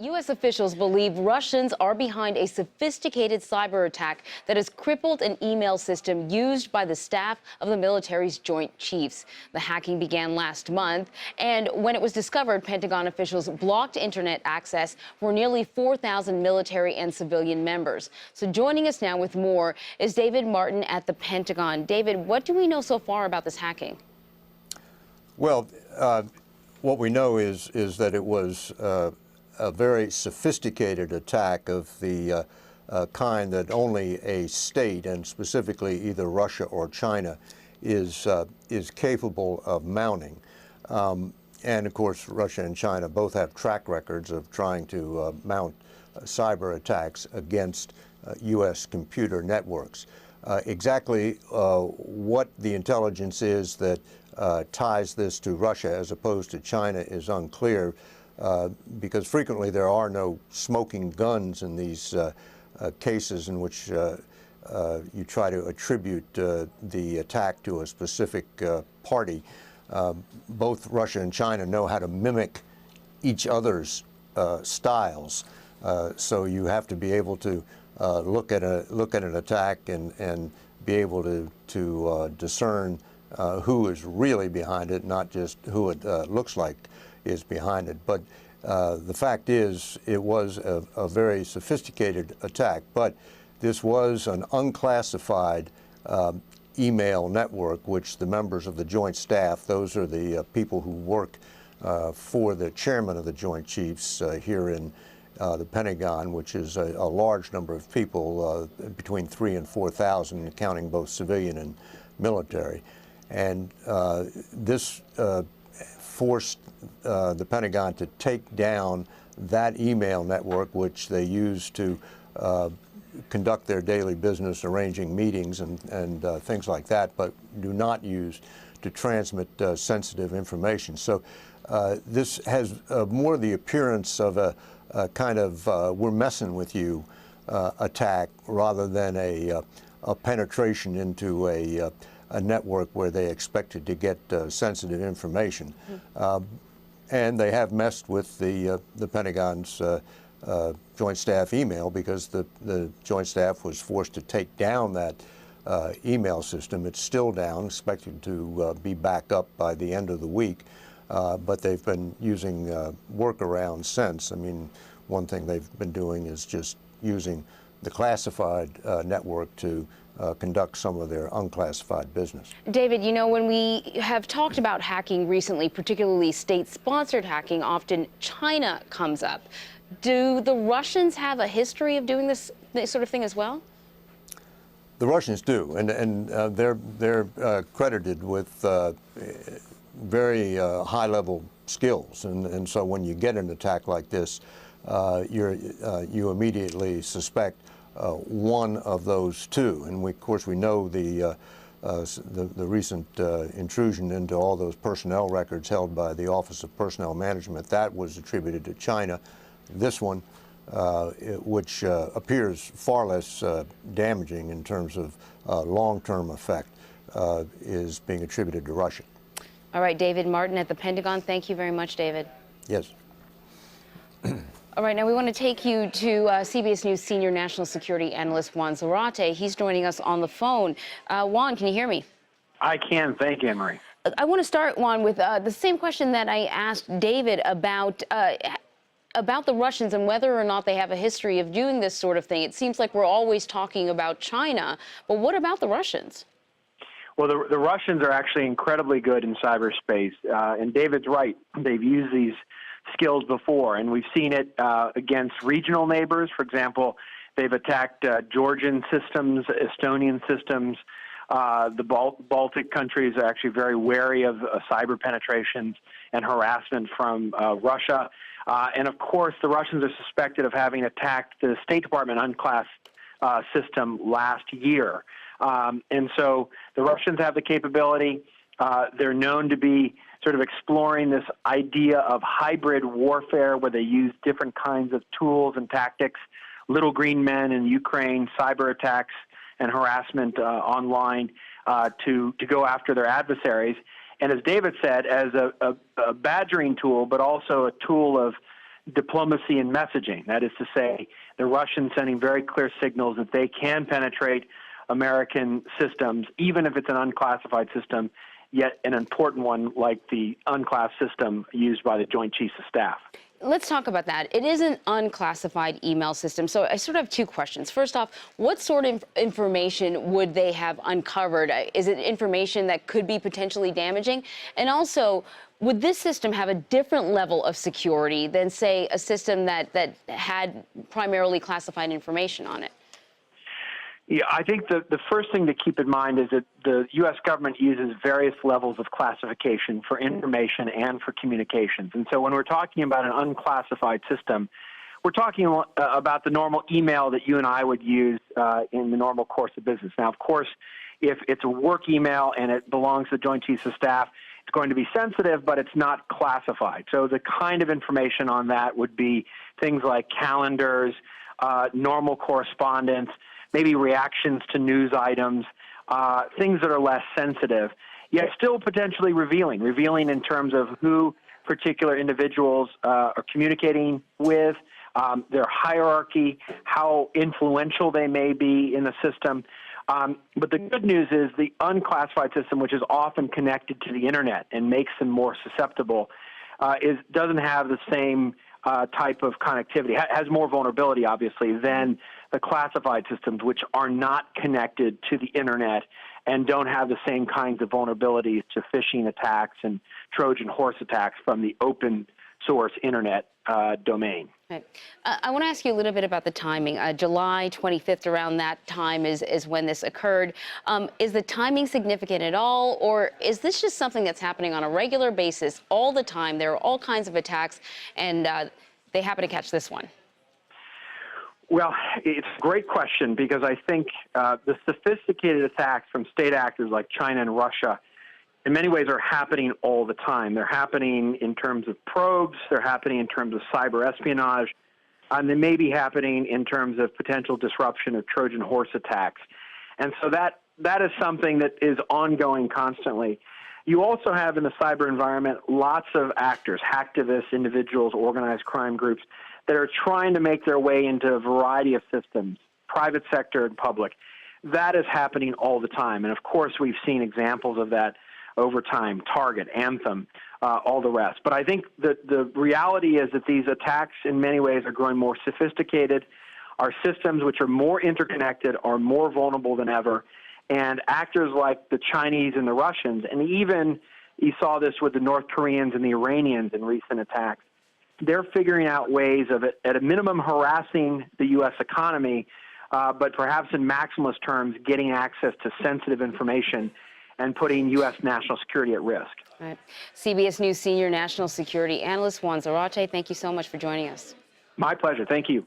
U.S. officials believe Russians are behind a sophisticated cyber attack that has crippled an email system used by the staff of the military's Joint Chiefs. The hacking began last month, and when it was discovered, Pentagon officials blocked internet access for nearly 4,000 military and civilian members. So joining us now with more is David Martin at the Pentagon. David, what do we know so far about this hacking? Well, what we know is that it was a very sophisticated attack of the kind that only a state, and specifically either Russia or China, is capable of mounting. And of course, Russia and China both have track records of trying to mount cyber attacks against U.S. computer networks. Exactly what the intelligence is that ties this to Russia as opposed to China is unclear. Because frequently there are no smoking guns in these cases in which you try to attribute the attack to a specific party. Both Russia and China know how to mimic each other's styles, so you have to be able to look at an attack and be able to discern who is really behind it, not just who it looks like is behind it. But the fact is, it was a very sophisticated attack. But this was an unclassified email network, which the members of the Joint Staff, those are the people who work for the chairman of the Joint Chiefs here in the Pentagon, which is a large number of people, between 3,000 and 4,000, counting both civilian and military. And this forced the Pentagon to take down that email network, which they use to conduct their daily business, arranging meetings and things like that, but do not use to transmit sensitive information. So this has more the appearance of a kind of we're messing with you attack rather than a penetration into a network where they expected to get sensitive information. And they have messed with the Pentagon's Joint Staff email, because the Joint Staff was forced to take down that email system. It's still down, expected to be back up by the end of the week, but they've been using workarounds since. I mean, one thing they've been doing is just using the classified network to conduct some of their unclassified business. David, you know, when we have talked about hacking recently, particularly state-sponsored hacking, often China comes up. Do the Russians have a history of doing this sort of thing as well? The Russians do, and they're credited with very high-level skills, and so when you get an attack like this, you immediately suspect one of those two. And of course we know the recent intrusion into all those personnel records held by the Office of Personnel Management, that was attributed to China. This one, which appears far less damaging in terms of long-term effect, is being attributed to Russia. All right, David Martin at the Pentagon. Thank you very much, David. Yes. All right, now we want to take you to CBS News senior national security analyst Juan Zarate. He's joining us on the phone. Juan, can you hear me? I can. Thank you, Anne-Marie. I want to start, Juan, with the same question that I asked David about the Russians and whether or not they have a history of doing this sort of thing. It seems like we're always talking about China, but what about the Russians? Well, the Russians are actually incredibly good in cyberspace, and David's right. They've used these skills before, and we've seen it against regional neighbors. For example, they've attacked Georgian systems, Estonian systems. The Baltic countries are actually very wary of cyber penetrations and harassment from Russia. And of course, the Russians are suspected of having attacked the State Department unclassed system last year. And so the Russians have the capability. They're known to be sort of exploring this idea of hybrid warfare, where they use different kinds of tools and tactics, little green men in Ukraine, cyber attacks and harassment online to go after their adversaries. And as David said, as a badgering tool, but also a tool of diplomacy and messaging. That is to say, the Russians sending very clear signals that they can penetrate American systems, even if it's an unclassified system, yet an important one like the unclassified system used by the Joint Chiefs of Staff. Let's talk about that. It is an unclassified email system. So I sort of have two questions. First off, what sort of information would they have uncovered? Is it information that could be potentially damaging? And also, would this system have a different level of security than, say, a system that had primarily classified information on it? Yeah, I think the first thing to keep in mind is that the U.S. government uses various levels of classification for information and for communications. And so when we're talking about an unclassified system, we're talking about the normal email that you and I would use in the normal course of business. Now, of course, if it's a work email and it belongs to the Joint Chiefs of Staff, it's going to be sensitive, but it's not classified. So the kind of information on that would be things like calendars, normal correspondence, maybe reactions to news items, things that are less sensitive, yet still potentially revealing in terms of who particular individuals are communicating with, their hierarchy, how influential they may be in the system. But the good news is the unclassified system, which is often connected to the internet and makes them more susceptible, doesn't have the same type of connectivity, has more vulnerability, obviously, than the classified systems, which are not connected to the internet and don't have the same kinds of vulnerabilities to phishing attacks and Trojan horse attacks from the open source internet domain. Right. I want to ask you a little bit about the timing. July 25th, around that time is when this occurred. Is the timing significant at all, or is this just something that's happening on a regular basis all the time? There are all kinds of attacks, and they happen to catch this one. Well, it's a great question because I think the sophisticated attacks from state actors like China and Russia in many ways are happening all the time. They're happening in terms of probes, they're happening in terms of cyber espionage, and they may be happening in terms of potential disruption of Trojan horse attacks. And so that is something that is ongoing constantly. You also have in the cyber environment lots of actors, hacktivists, individuals, organized crime groups that are trying to make their way into a variety of systems, private sector and public. That is happening all the time. And of course, we've seen examples of that over time, Target, Anthem, all the rest. But I think that the reality is that these attacks in many ways are growing more sophisticated. Our systems, which are more interconnected, are more vulnerable than ever. And actors like the Chinese and the Russians, and even you saw this with the North Koreans and the Iranians in recent attacks, they're figuring out ways of, at a minimum, harassing the U.S. economy, but perhaps in maximalist terms, getting access to sensitive information and putting U.S. national security at risk. Right. CBS News senior national security analyst Juan Zarate, thank you so much for joining us. My pleasure. Thank you.